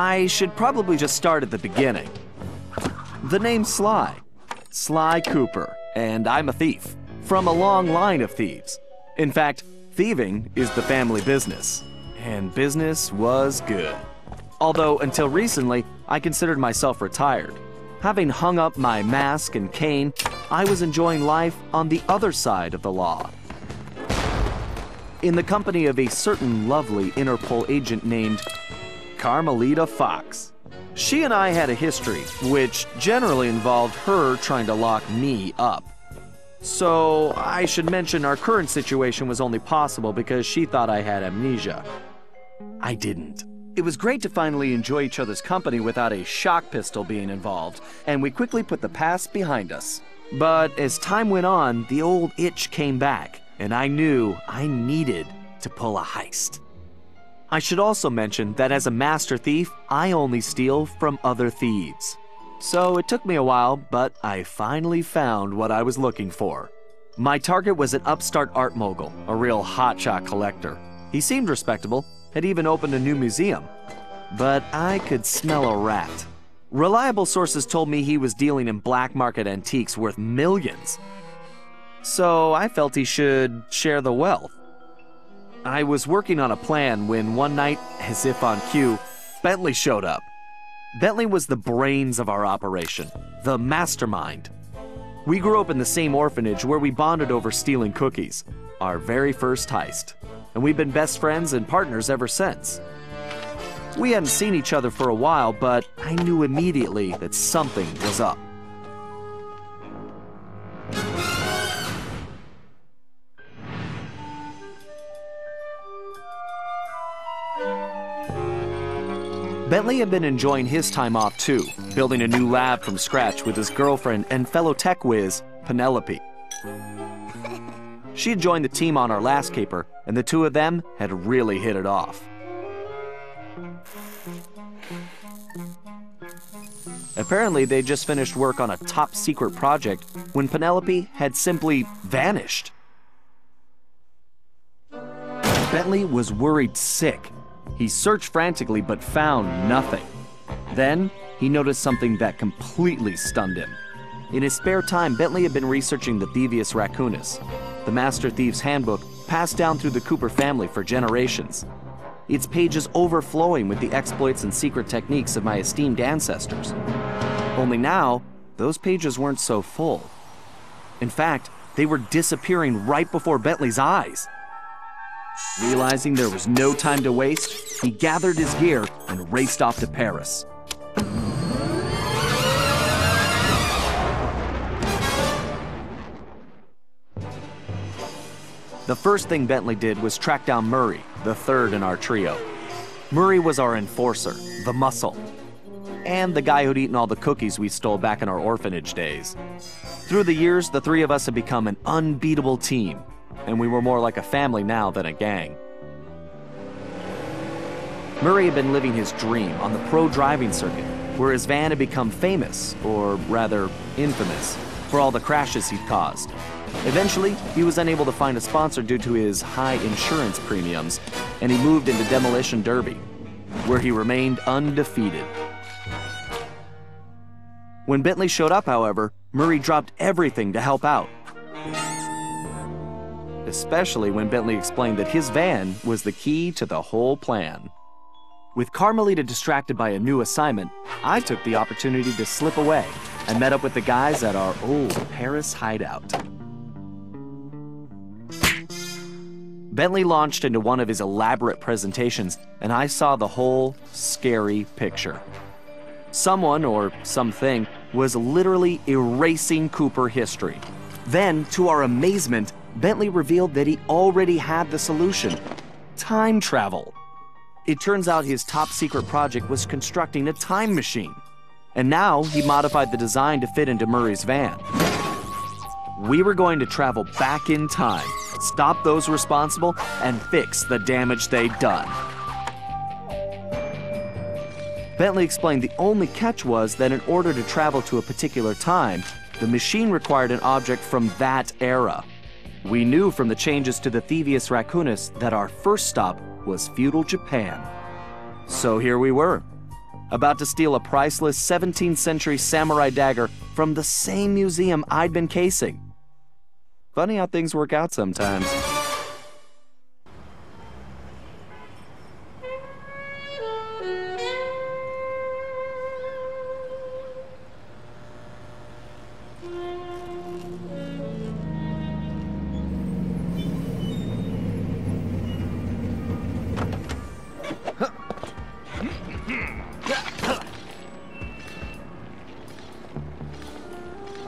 I should probably just start at the beginning. The name's Sly. Sly Cooper, and I'm a thief. From a long line of thieves. In fact, thieving is the family business. And business was good. Although, until recently, I considered myself retired. Having hung up my mask and cane, I was enjoying life on the other side of the law. In the company of a certain lovely Interpol agent named Carmelita Fox. She and I had a history, which generally involved her trying to lock me up. So, I should mention our current situation was only possible because she thought I had amnesia. I didn't. It was great to finally enjoy each other's company without a shock pistol being involved, and we quickly put the past behind us. But as time went on, the old itch came back, and I knew I needed to pull a heist. I should also mention that as a master thief, I only steal from other thieves. So it took me a while, but I finally found what I was looking for. My target was an upstart art mogul, a real hotshot collector. He seemed respectable, had even opened a new museum. But I could smell a rat. Reliable sources told me he was dealing in black market antiques worth millions. So I felt he should share the wealth. I was working on a plan when one night, as if on cue, Bentley showed up. Bentley was the brains of our operation, the mastermind. We grew up in the same orphanage where we bonded over stealing cookies, our very first heist, and we've been best friends and partners ever since. We hadn't seen each other for a while, but I knew immediately that something was up. Bentley had been enjoying his time off too, building a new lab from scratch with his girlfriend and fellow tech whiz, Penelope. She had joined the team on our last caper, and the two of them had really hit it off. Apparently, they just finished work on a top secret project when Penelope had simply vanished. Bentley was worried sick. He searched frantically but found nothing. Then, he noticed something that completely stunned him. In his spare time, Bentley had been researching the Thievius Raccoonus, the Master Thief's handbook passed down through the Cooper family for generations. Its pages overflowing with the exploits and secret techniques of my esteemed ancestors. Only now, those pages weren't so full. In fact, they were disappearing right before Bentley's eyes. Realizing there was no time to waste, he gathered his gear and raced off to Paris. The first thing Bentley did was track down Murray, the third in our trio. Murray was our enforcer, the muscle, and the guy who'd eaten all the cookies we stole back in our orphanage days. Through the years, the three of us had become an unbeatable team, and we were more like a family now than a gang. Murray had been living his dream on the pro driving circuit, where his van had become famous, or rather infamous, for all the crashes he'd caused. Eventually, he was unable to find a sponsor due to his high insurance premiums, and he moved into Demolition Derby, where he remained undefeated. When Bentley showed up, however, Murray dropped everything to help out. Especially when Bentley explained that his van was the key to the whole plan. With Carmelita distracted by a new assignment, I took the opportunity to slip away and met up with the guys at our old Paris hideout. Bentley launched into one of his elaborate presentations, and I saw the whole scary picture. Someone, or something, was literally erasing Cooper history. Then, to our amazement, Bentley revealed that he already had the solution: time travel. It turns out his top secret project was constructing a time machine. And now he modified the design to fit into Murray's van. We were going to travel back in time, stop those responsible, and fix the damage they'd done. Bentley explained the only catch was that in order to travel to a particular time, the machine required an object from that era. We knew from the changes to the Thievius Raccoonus that our first stop was feudal Japan. So here we were, about to steal a priceless 17th century samurai dagger from the same museum I'd been casing. Funny how things work out sometimes.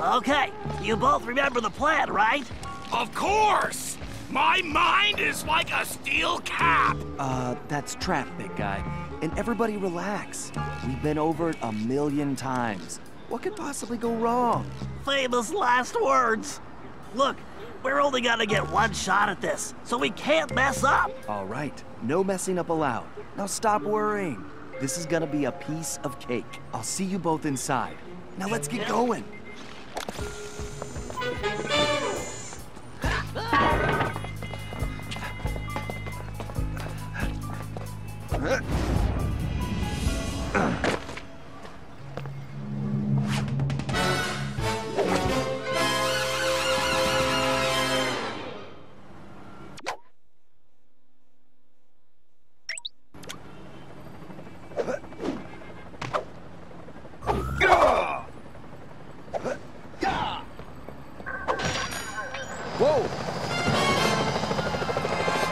Okay, you both remember the plan, right? Of course! My mind is like a steel cap! That's trap, big guy. And everybody relax. We've been over it a million times. What could possibly go wrong? Famous last words. Look, we're only gonna get one shot at this, so we can't mess up. All right, no messing up allowed. Now stop worrying. This is gonna be a piece of cake. I'll see you both inside. Now let's get going. Whoa!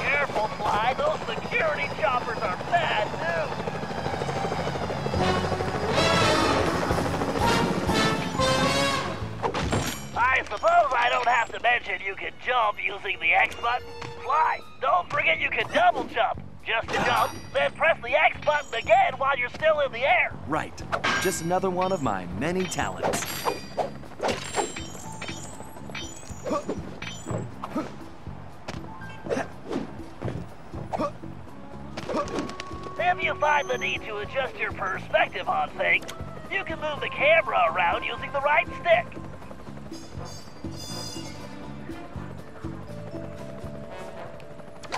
Careful, Sly. Those security choppers are bad news. I suppose I don't have to mention you can jump using the X button. Sly, don't forget you can double jump. Just jump, then press the X button again while you're still in the air. Right. Just another one of my many talents. If you find the need to adjust your perspective on things, you can move the camera around using the right stick.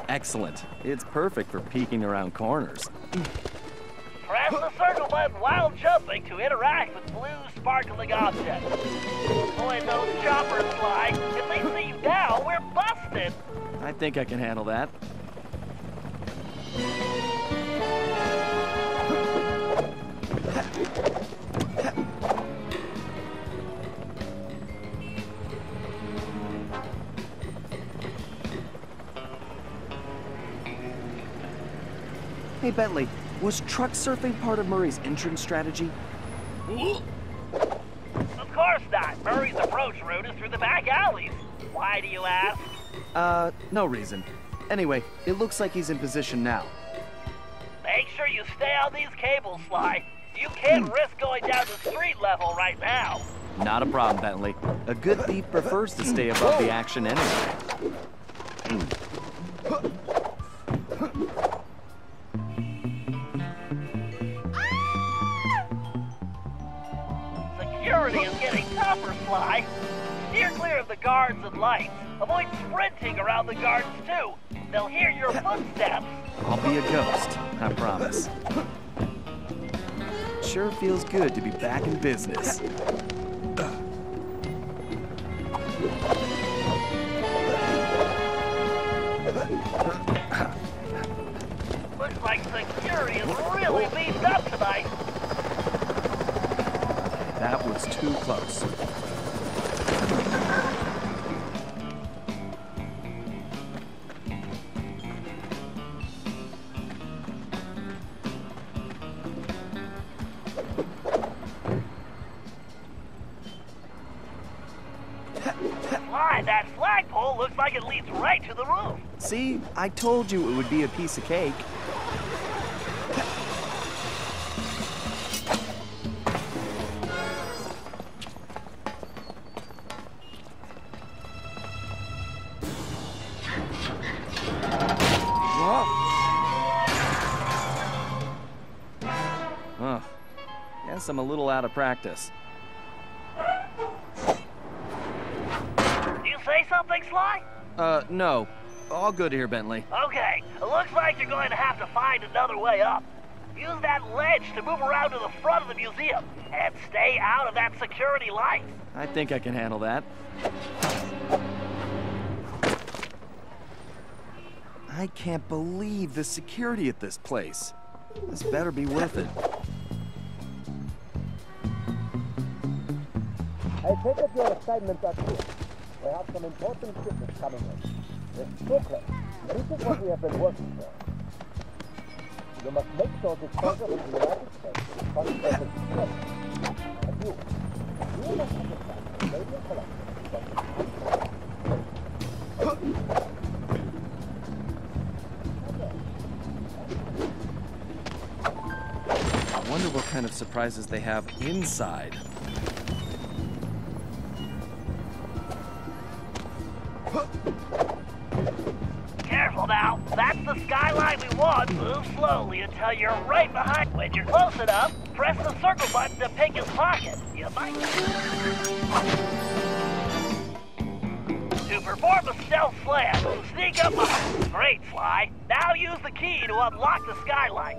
Excellent. It's perfect for peeking around corners. Press the circle button while jumping to interact with blue sparkling objects. Avoid those choppers, Sly. If they see you now, we're busted. I think I can handle that. Hey, Bentley, was truck surfing part of Murray's entrance strategy? Of course not. Murray's approach route is through the back alleys. Why do you ask? No reason. Anyway, it looks like he's in position now. Make sure you stay on these cables, Sly. You can't risk going down to street level right now. Not a problem, Bentley. A good thief prefers to stay above the action anyway. Security is getting tougher, Sly. Steer clear of the guards and lights. Avoid sprinting around the guards, too. They'll hear your footsteps. I'll be a ghost, I promise. Sure feels good to be back in business. Looks like security is really beefed up tonight. That was too close. Sly, that flagpole looks like it leads right to the roof. See, I told you it would be a piece of cake. Huh. Guess I'm a little out of practice. You say something, Sly? No. All good here, Bentley. Okay, it looks like you're going to have to find another way up. Use that ledge to move around to the front of the museum. And stay out of that security light. I think I can handle that. I can't believe the security at this place. This better be worth it. I take it your assignment are clear. We have some important shipments coming in. With Shakra, this is what we have been working for. You must make sure this cargo in the United States is funded as a success. And you must understand the radio collection from the I wonder what kind of surprises they have inside. Careful now. That's the skyline we want. Move slowly until you're right behind. When you're close enough, press the circle button to pick his pocket. You might... To perform a stealth slam, sneak up behind. Great, Sly. Now use the key to unlock the skylight.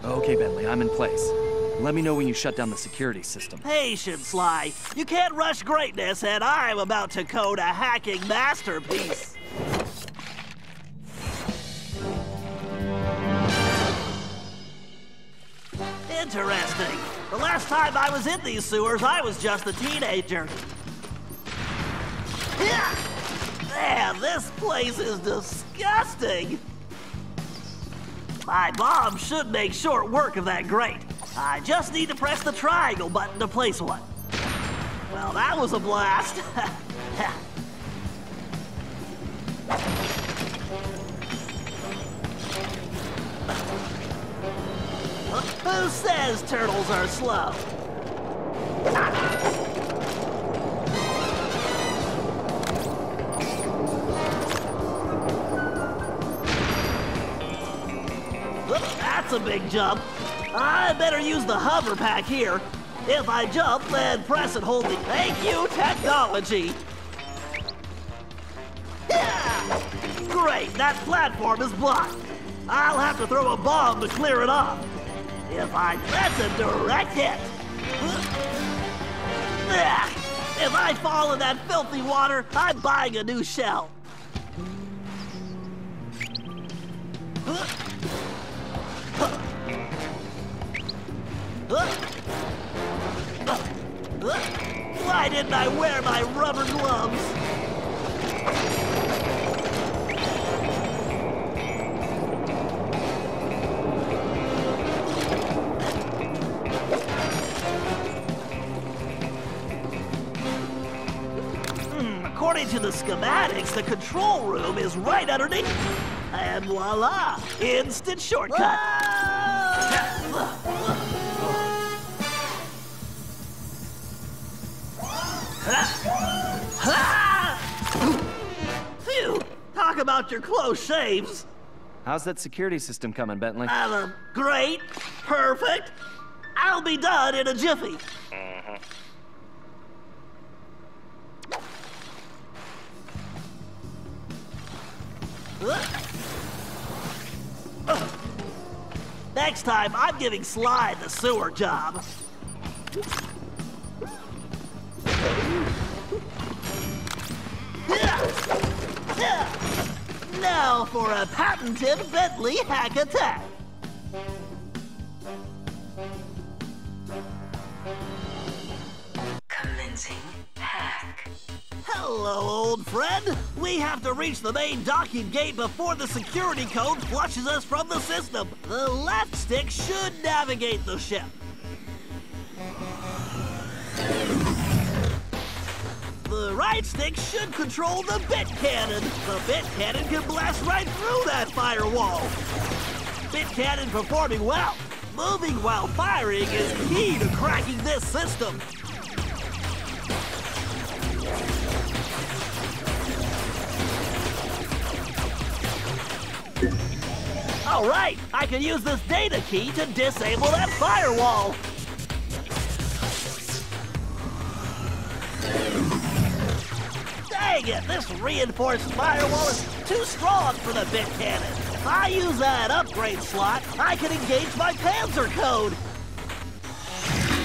Okay, Bentley, I'm in place. Let me know when you shut down the security system. Patience, Sly. You can't rush greatness, and I'm about to code a hacking masterpiece. Interesting. The last time I was in these sewers, I was just a teenager. Yeah! Man, this place is disgusting. My bomb should make short work of that grate. I just need to press the triangle button to place one. Well, that was a blast. Who says turtles are slow? That's a big jump. I better use the hover pack here. If I jump, then press and hold the... Thank you, technology. Yeah! Great, that platform is blocked. I'll have to throw a bomb to clear it off. If I press a direct hit... If I fall in that filthy water, I'm buying a new shell. Why didn't I wear my rubber gloves? According to the schematics, the control room is right underneath. And voila, instant shortcut. Phew! Talk about your close shaves. How's that security system coming, Bentley? Great. Perfect. I'll be done in a jiffy. Next time, I'm giving Sly the sewer job. Now for a patented Bentley hack attack. Commencing hack. Hello, old friend. We have to reach the main docking gate before the security code flushes us from the system. The left stick should navigate the ship. The right stick should control the bit cannon. The bit cannon can blast right through that firewall. Bit cannon performing well. Moving while firing is key to cracking this system. All right, I can use this data key to disable that firewall. Dang it, this reinforced firewall is too strong for the bit cannon. If I use that upgrade slot, I can engage my Panzer code.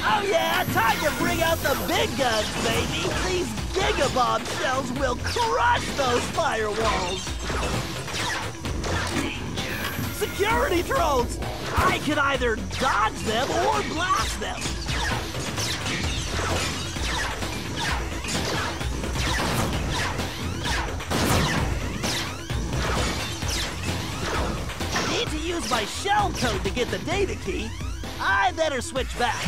Oh yeah, time to bring out the big guns, baby. These gigabomb shells will crush those firewalls. Security drones! I can either dodge them or blast them. I need to use my shell code to get the data key. I better switch back.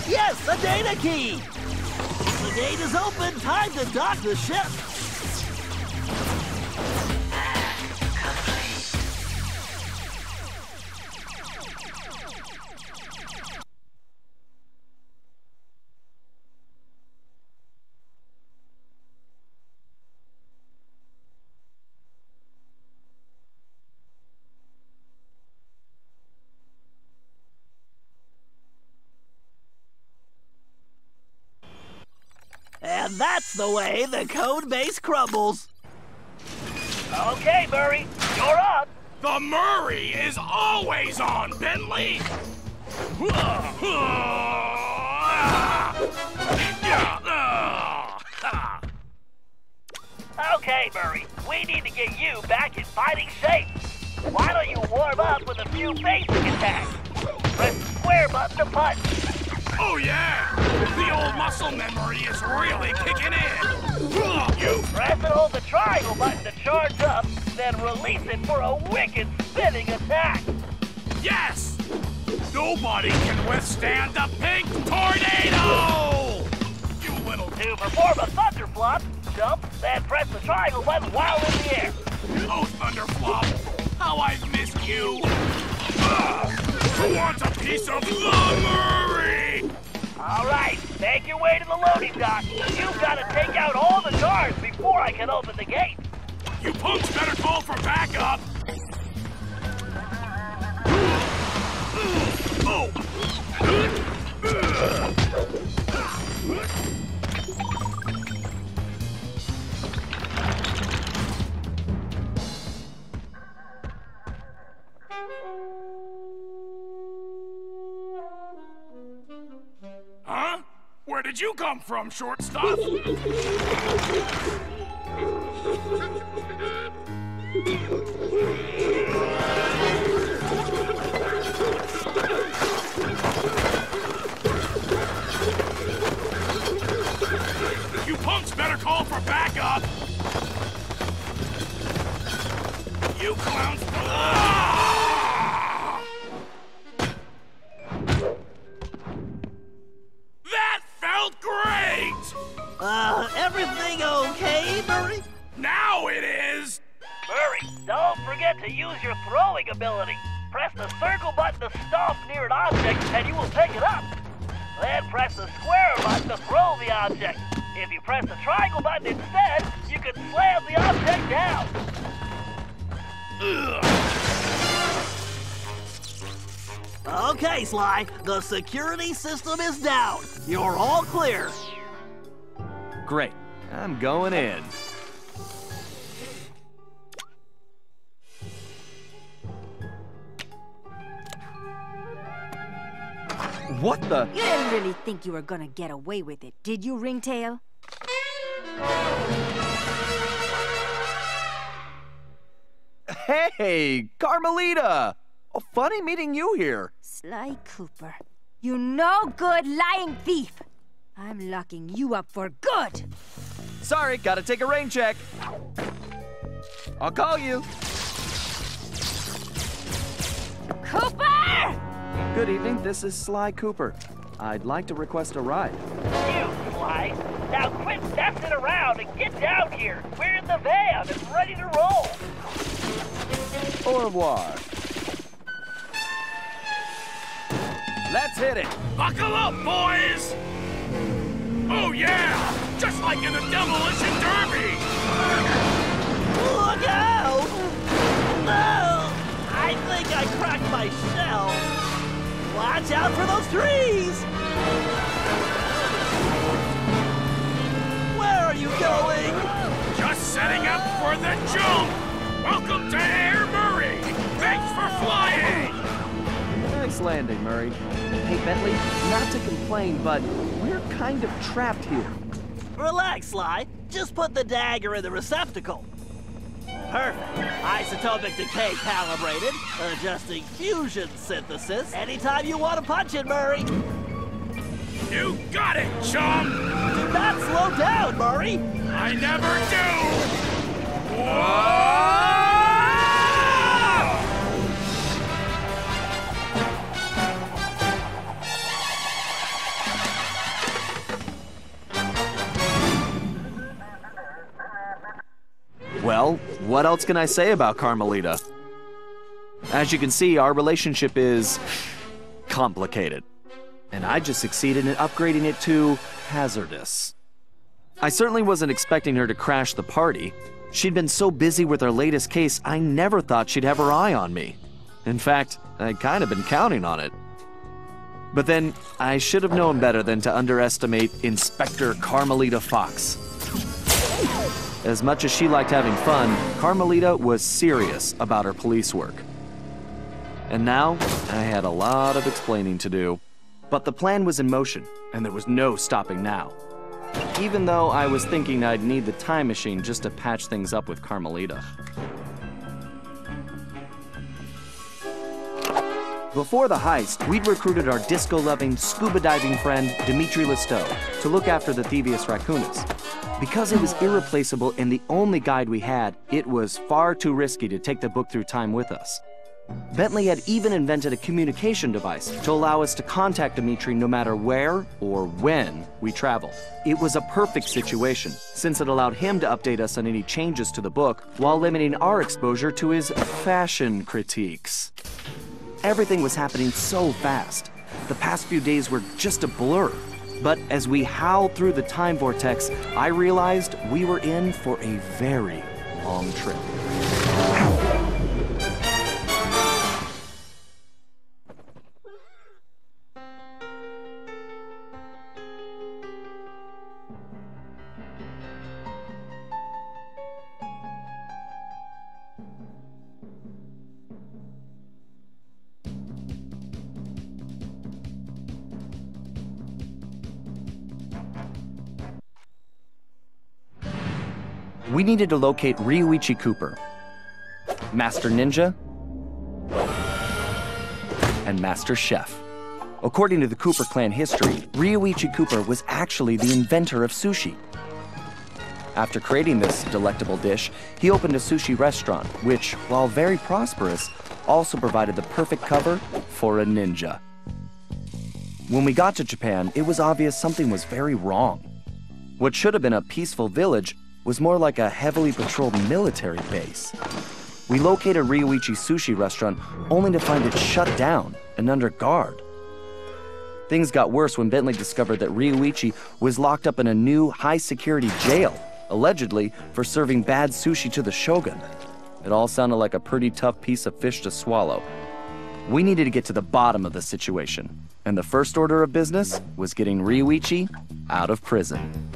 Yes, a data key! The gate is open. Time to dock the ship. And that's the way the code base crumbles. Okay, Murray, you're up. The Murray is always on, Bentley! Okay, Murray, we need to get you back in fighting shape. Why don't you warm up with a few basic attacks? Press the square button to punch. Oh yeah! The old muscle memory is really kicking in! You press and hold the triangle button to charge up, then release it for a wicked spinning attack! Yes! Nobody can withstand the pink tornado! You little... To perform a thunder flop, jump, then press the triangle button while in the air. Oh, Thunderflop! How I've missed you! Who wants a piece of the Murray? All right, make your way to the loading dock. You've got to take out all the guards before I can open the gate. You punks better call for backup! Oh! Huh? Where did you come from, shortstop? You punks better call for backup! You clowns... Ah! That felt great! Everything okay, Murray? Now it is! Murray, don't forget to use your throwing ability. Press the circle button to stomp near an object and you will pick it up. Then press the square button to throw the object. If you press the triangle button instead, you can slam the object down. Okay, Sly, the security system is down. You're all clear. Great. I'm going in. What the? You didn't really think you were gonna get away with it, did you, Ringtail? Hey, Carmelita! Oh, funny meeting you here. Sly Cooper, you no good lying thief! I'm locking you up for good! Sorry, gotta take a rain check. I'll call you. Cooper! Good evening, this is Sly Cooper. I'd like to request a ride. You, Sly. Now quit messing around and get down here. We're in the van and ready to roll. Au revoir. Let's hit it. Buckle up, boys! Oh yeah! Just like in the Demolition Derby! Look out! No! I think I cracked my shell. Watch out for those trees! Where are you going? Just setting up for the jump! Welcome to Air Murray! Thanks for flying! Nice landing, Murray. Hey, Bentley, not to complain, but we're kind of trapped here. Relax, Sly. Just put the dagger in the receptacle. Perfect. Isotopic decay calibrated. Adjusting fusion synthesis. Anytime you want to punch it, Murray. You got it, chum! Do not slow down, Murray. I never do! Whoa! Well, what else can I say about Carmelita? As you can see, our relationship is complicated. And I just succeeded in upgrading it to hazardous. I certainly wasn't expecting her to crash the party. She'd been so busy with her latest case, I never thought she'd have her eye on me. In fact, I'd kind of been counting on it. But then, I should have known better than to underestimate Inspector Carmelita Fox. As much as she liked having fun, Carmelita was serious about her police work. And now, I had a lot of explaining to do. But the plan was in motion, and there was no stopping now. Even though I was thinking I'd need the time machine just to patch things up with Carmelita. Before the heist, we'd recruited our disco-loving, scuba-diving friend, Dimitri Listeau, to look after the thievius raccoonus. Because it was irreplaceable and the only guide we had, it was far too risky to take the book through time with us. Bentley had even invented a communication device to allow us to contact Dimitri no matter where or when we traveled. It was a perfect situation, since it allowed him to update us on any changes to the book while limiting our exposure to his fashion critiques. Everything was happening so fast. The past few days were just a blur. But as we howled through the time vortex, I realized we were in for a very long trip. We needed to locate Ryuichi Cooper, Master Ninja, and Master Chef. According to the Cooper clan history, Ryuichi Cooper was actually the inventor of sushi. After creating this delectable dish, he opened a sushi restaurant, which, while very prosperous, also provided the perfect cover for a ninja. When we got to Japan, it was obvious something was very wrong. What should have been a peaceful village was more like a heavily patrolled military base. We located Ryuichi's sushi restaurant only to find it shut down and under guard. Things got worse when Bentley discovered that Ryuichi was locked up in a new high-security jail, allegedly for serving bad sushi to the shogun. It all sounded like a pretty tough piece of fish to swallow. We needed to get to the bottom of the situation, and the first order of business was getting Ryuichi out of prison.